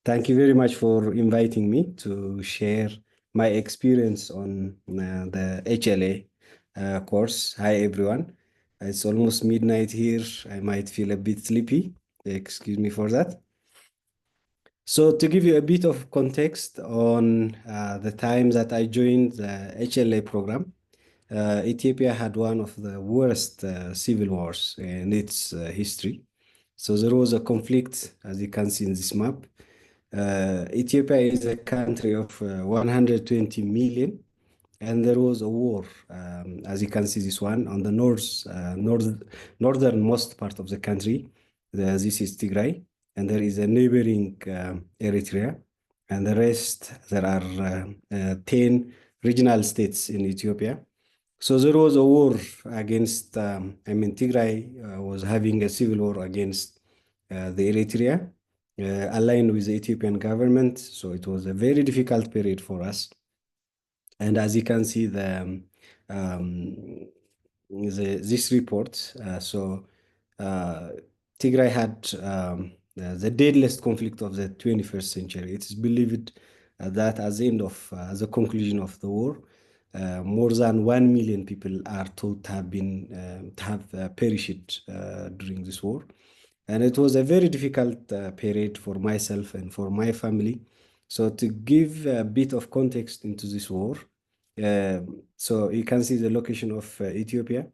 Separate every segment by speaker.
Speaker 1: Thank you very much for inviting me to share my experience on the HLA course. Hi, everyone. It's almost midnight here. I might feel a bit sleepy. Excuse me for that. So, to give you a bit of context on the time that I joined the HLA program, Ethiopia had one of the worst civil wars in its history. So, there was a conflict, as you can see in this map. Ethiopia is a country of 120 million, and there was a war, as you can see this one, on the northernmost part of the country. This is Tigray, and there is a neighboring Eritrea, and the rest, there are 10 regional states in Ethiopia. So there was a war against, Tigray was having a civil war against the Eritrea, aligned with the Ethiopian government. So it was a very difficult period for us. And as you can see, this report, uh, Tigray had the deadliest conflict of the 21st century. It is believed that at the end of the conclusion of the war, more than 1 million people are thought to have been perished during this war. And it was a very difficult period for myself and for my family. So to give a bit of context into this war, uh, so you can see the location of Ethiopia,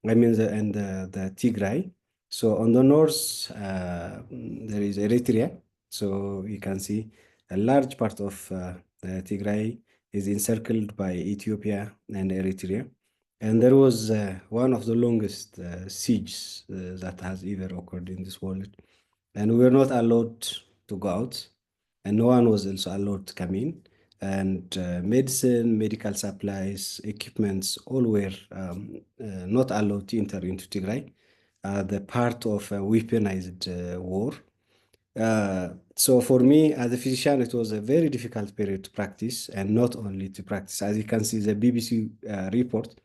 Speaker 1: the Tigray. So on the north, there is Eritrea. So you can see a large part of the Tigray is encircled by Ethiopia and Eritrea. And there was one of the longest sieges that has ever occurred in this world. And we were not allowed to go out, and no one was also allowed to come in. And medicine, medical supplies, equipments, all were not allowed to enter into Tigray, the part of a weaponized war. So for me, as a physician, it was a very difficult period to practice, and not only to practice. As you can see, the BBC report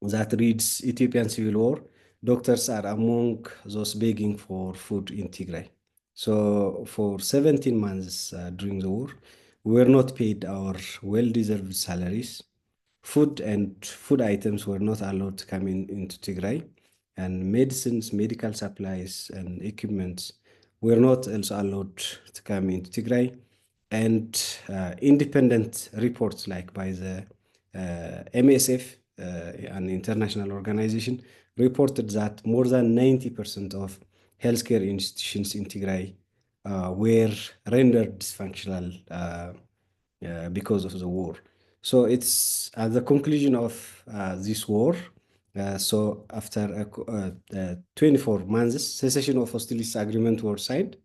Speaker 1: that reads Ethiopian civil war, doctors are among those begging for food in Tigray. So for 17 months during the war, we were not paid our well-deserved salaries. Food and food items were not allowed to come into Tigray, and medicines, medical supplies, and equipments were not also allowed to come into Tigray. And independent reports, like by the MSF, an international organization, reported that more than 90% of healthcare institutions in Tigray were rendered dysfunctional because of the war. So it's at the conclusion of this war. So after 24 months, cessation of hostilities agreement was signed.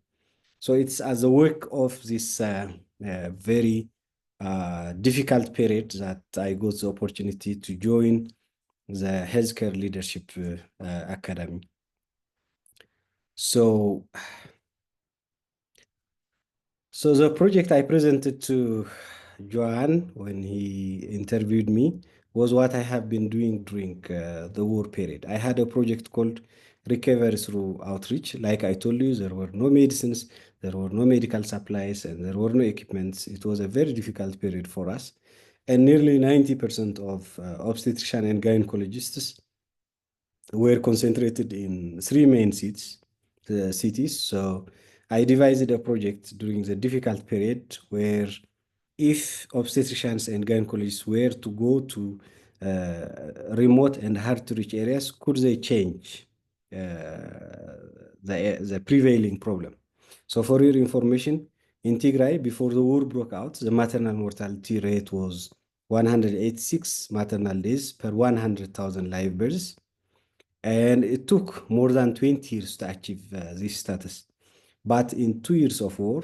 Speaker 1: So it's as a work of this very difficult period that I got the opportunity to join the Healthcare Leadership Academy. So the project I presented to Joan when he interviewed me was what I have been doing during the war period. I had a project called Recovery Through Outreach. Like I told you, there were no medicines, there were no medical supplies, and there were no equipments. It was a very difficult period for us. And nearly 90% of obstetrician and gynecologists were concentrated in three main cities. So I devised a project during the difficult period where if obstetricians and gynecologists were to go to remote and hard to reach areas, could they change the prevailing problem? So for your information, in Tigray, before the war broke out, the maternal mortality rate was 186 maternal days per 100,000 live births. And it took more than 20 years to achieve this status. But in 2 years of war,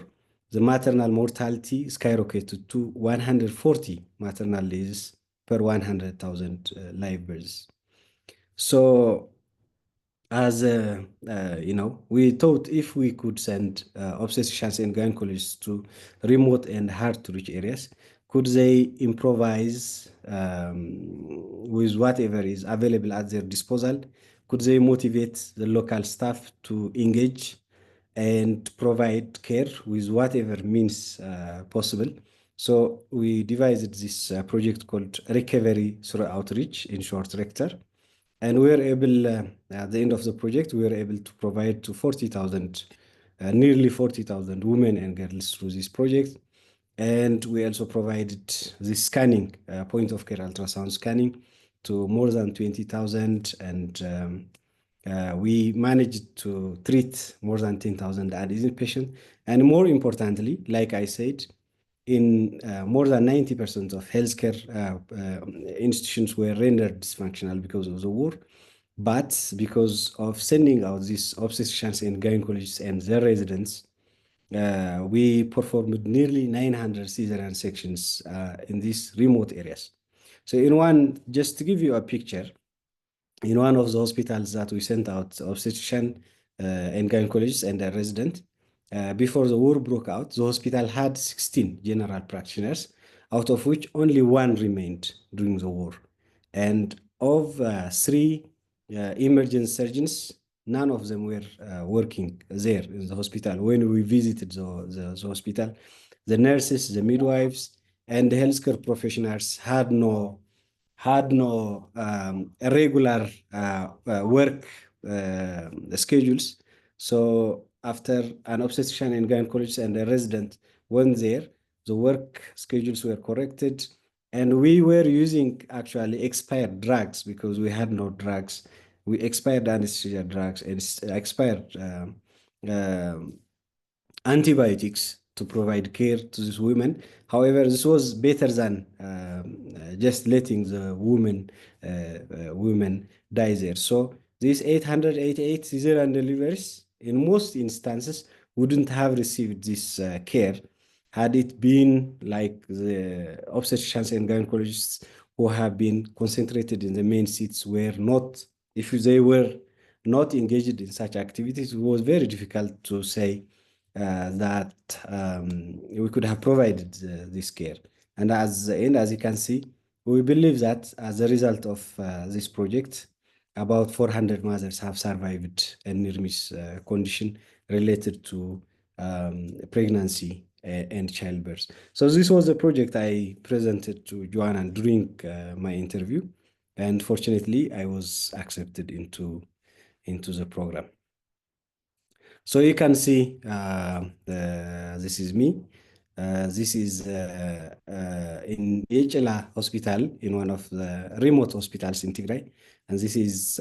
Speaker 1: the maternal mortality skyrocketed to 140 maternal days per 100,000 live births. So, we thought if we could send obstetricians and gynecologists to remote and hard to reach areas, could they improvise with whatever is available at their disposal? Could they motivate the local staff to engage and provide care with whatever means possible. So we devised this project called Recovery Through Outreach, in short, RecTOR. And we were able, at the end of the project, we were able to provide to 40,000, nearly 40,000 women and girls through this project. And we also provided this scanning, point of care ultrasound scanning to more than 20,000. And we managed to treat more than 10,000 adolescent patients. And more importantly, like I said, in more than 90% of healthcare institutions were rendered dysfunctional because of the war. But because of sending out these obstetricians and gynecologists and their residents, we performed nearly 900 cesarean sections in these remote areas. So just to give you a picture, in one of the hospitals that we sent out obstetrician and gynecologists and a resident, before the war broke out, the hospital had 16 general practitioners, out of which only one remained during the war. And of three emergency surgeons, none of them were working there in the hospital. When we visited the hospital, the nurses, the midwives, and the healthcare professionals had no regular work schedules. So after an obstetrician and gynecologist and a resident went there, the work schedules were corrected, and we were using actually expired drugs because we had no drugs. We expired anesthesia drugs and expired antibiotics to provide care to these women. However, this was better than just letting the women die there. So these 888 cesarean deliveries, in most instances, wouldn't have received this care had it been like the obstetricians and gynecologists who have been concentrated in the main seats were not, if they were not engaged in such activities, it was very difficult to say that we could have provided this care. And as you can see, we believe that as a result of this project, about 400 mothers have survived a near-miss condition related to pregnancy and childbirth. So this was the project I presented to Joanna during my interview, and fortunately, I was accepted into the program. So you can see this is me. This is in HLA hospital, in one of the remote hospitals in Tigray. And this is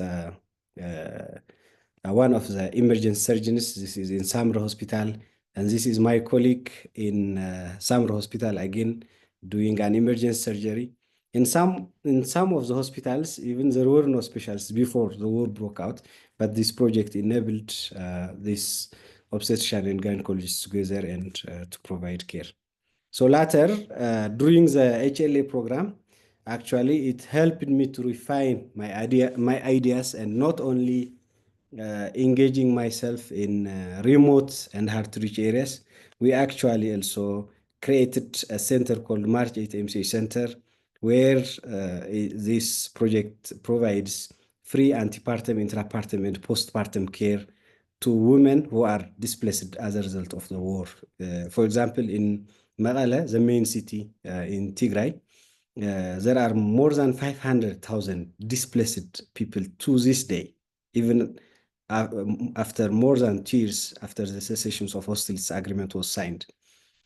Speaker 1: one of the emergency surgeons. This is in Samra Hospital. And this is my colleague in Samra Hospital, again, doing an emergency surgery. In some of the hospitals, even there were no specialists before the war broke out, but this project enabled this obstetrician and gynecologists together and to provide care. So later, during the HLA program, actually, it helped me to refine my ideas, and not only engaging myself in remote and hard-to-reach areas. We actually also created a center called March 8 MCH Center, where this project provides free antepartum, intrapartum, and postpartum care to women who are displaced as a result of the war. For example, in Mekelle, the main city in Tigray, there are more than 500,000 displaced people to this day, even after more than 2 years after the cessation of hostilities agreement was signed.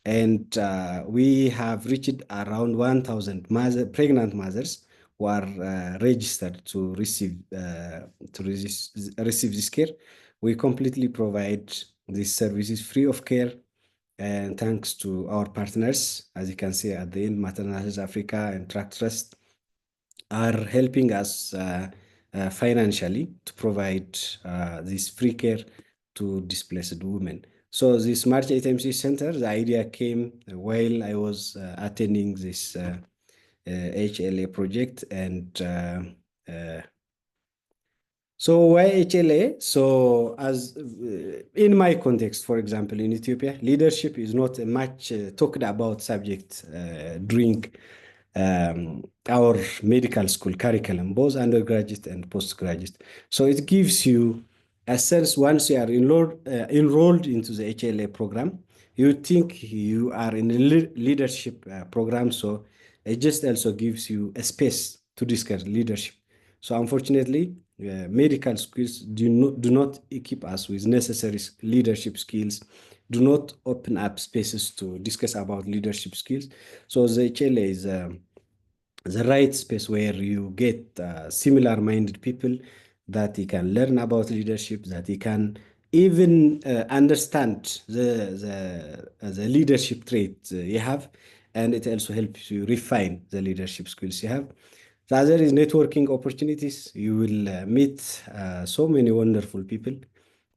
Speaker 1: And we have reached around 1,000 pregnant mothers who are registered to receive this care. We completely provide these services free of care, and thanks to our partners, as you can see at the end, Maternal Health Africa and Track Trust are helping us financially to provide this free care to displaced women. So this March 8 MC Center, the idea came while I was attending this HLA project. And so why HLA? So as in my context, for example, in Ethiopia, leadership is not a much talked about subject during our medical school curriculum, both undergraduate and postgraduate. So it gives you As since once you are enrolled into the HLA program, you think you are in a leadership program, so it just also gives you a space to discuss leadership. So unfortunately, medical schools do not equip us with necessary leadership skills, do not open up spaces to discuss about leadership skills. So the HLA is the right space where you get similar-minded people that you can learn about leadership, that you can even understand the leadership trait you have, and it also helps you refine the leadership skills you have. The other is networking opportunities. You will meet so many wonderful people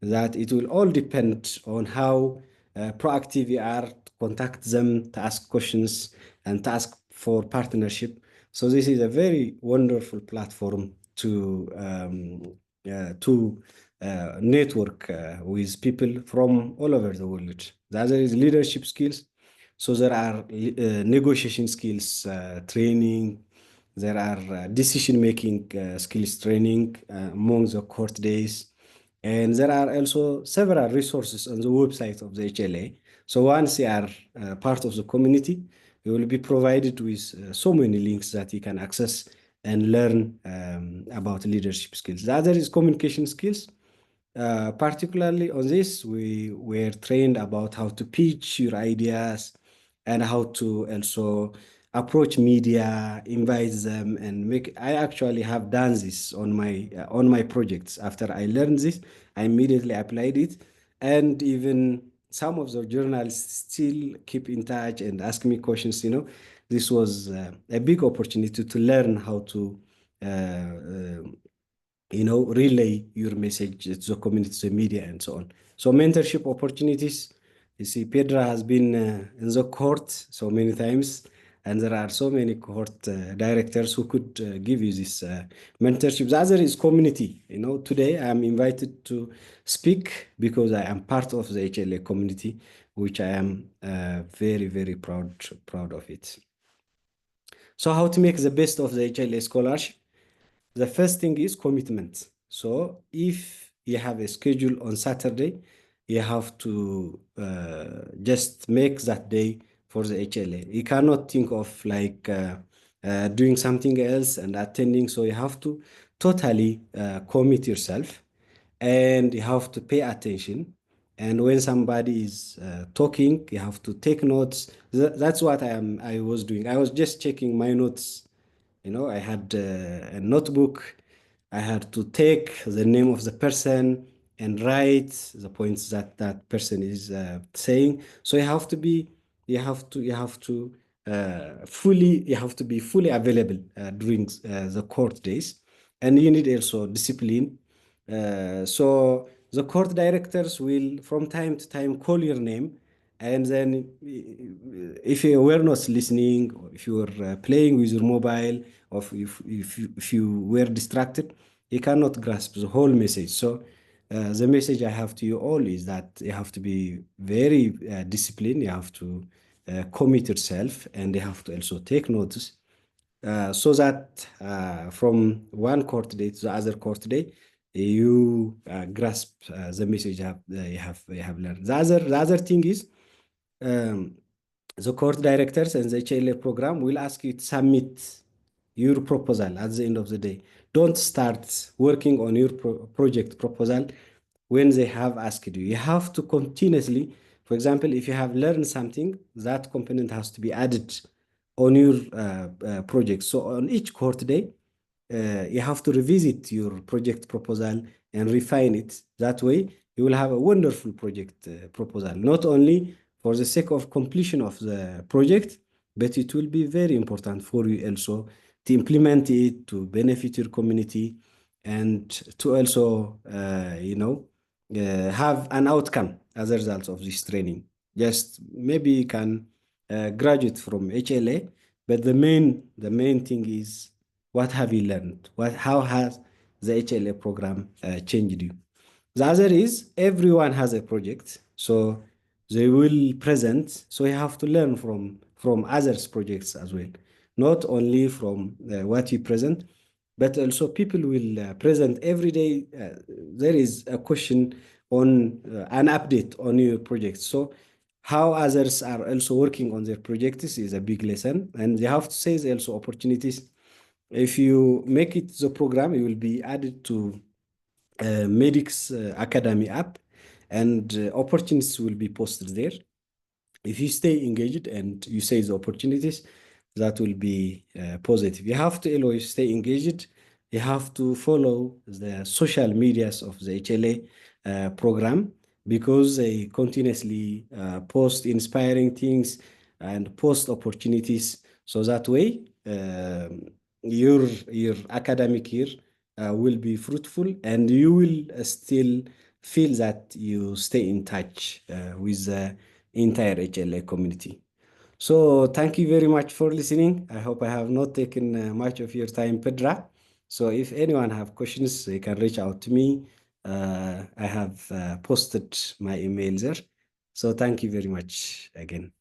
Speaker 1: that it will all depend on how proactive you are to contact them, to ask questions, and to ask for partnership. So this is a very wonderful platform to network with people from all over the world. The other is leadership skills. So there are negotiation skills training. There are decision-making skills training among the court days. And there are also several resources on the website of the HLA. So once you are part of the community, you will be provided with so many links that you can access and learn about leadership skills. The other is communication skills. Particularly on this, we were trained about how to pitch your ideas and how to also approach media, invite them, and make. I actually have done this on my projects. After I learned this, I immediately applied it, and even some of the journalists still keep in touch and ask me questions. This was a big opportunity to learn how to relay your message to the community, to the media, and so on. So mentorship opportunities. You see, Pedra has been in the court so many times, and there are so many court directors who could give you this mentorship. The other is community. Today I am invited to speak because I am part of the HLA community, which I am very, very proud of it. So how to make the best of the HLA scholarship? The first thing is commitment. So if you have a schedule on Saturday, you have to just make that day for the HLA. You cannot think of like doing something else and attending. So you have to totally commit yourself, and you have to pay attention. And when somebody is talking, you have to take notes. That's what I was doing. I was just checking my notes. I had a notebook. I had to take the name of the person and write the points that that person is saying. So you have to be fully available during the court days, and you need also discipline. So the court directors will, from time to time, call your name, and then if you were not listening, or if you were playing with your mobile, or if you were distracted, you cannot grasp the whole message. So the message I have to you all is that you have to be very disciplined. You have to commit yourself, and you have to also take notice, so that from one court day to the other court day, you grasp the message you have learned. The other thing is, um, the court directors and the HLA program will ask you to submit your proposal at the end of the day. Don't start working on your project proposal when they have asked you. You have to continuously, for example, if you have learned something, that component has to be added on your project. So on each court day, you have to revisit your project proposal and refine it. That way, you will have a wonderful project proposal, not only for the sake of completion of the project, but it will be very important for you also to implement it, to benefit your community, and to also, have an outcome as a result of this training. Just maybe you can graduate from HLA, but the main thing is, what have you learned? How has the HLA program changed you? The other is, everyone has a project, so they will present. So you have to learn from others' projects as well, not only from what you present. but also people will present every day. There is a question on an update on your project. So how others are also working on their projects is a big lesson, and they have to say also opportunities. If you make it the program, you will be added to Medic's Academy app, and opportunities will be posted there. If you stay engaged and you say the opportunities, that will be positive. You have to always stay engaged. You have to follow the social medias of the HLA program, because they continuously post inspiring things and post opportunities. So that way, your academic year will be fruitful, and you will still feel that you stay in touch with the entire HLA community. So thank you very much for listening. I hope I have not taken much of your time, Pedra. So if anyone have questions, they can reach out to me. I have posted my email there. So thank you very much again.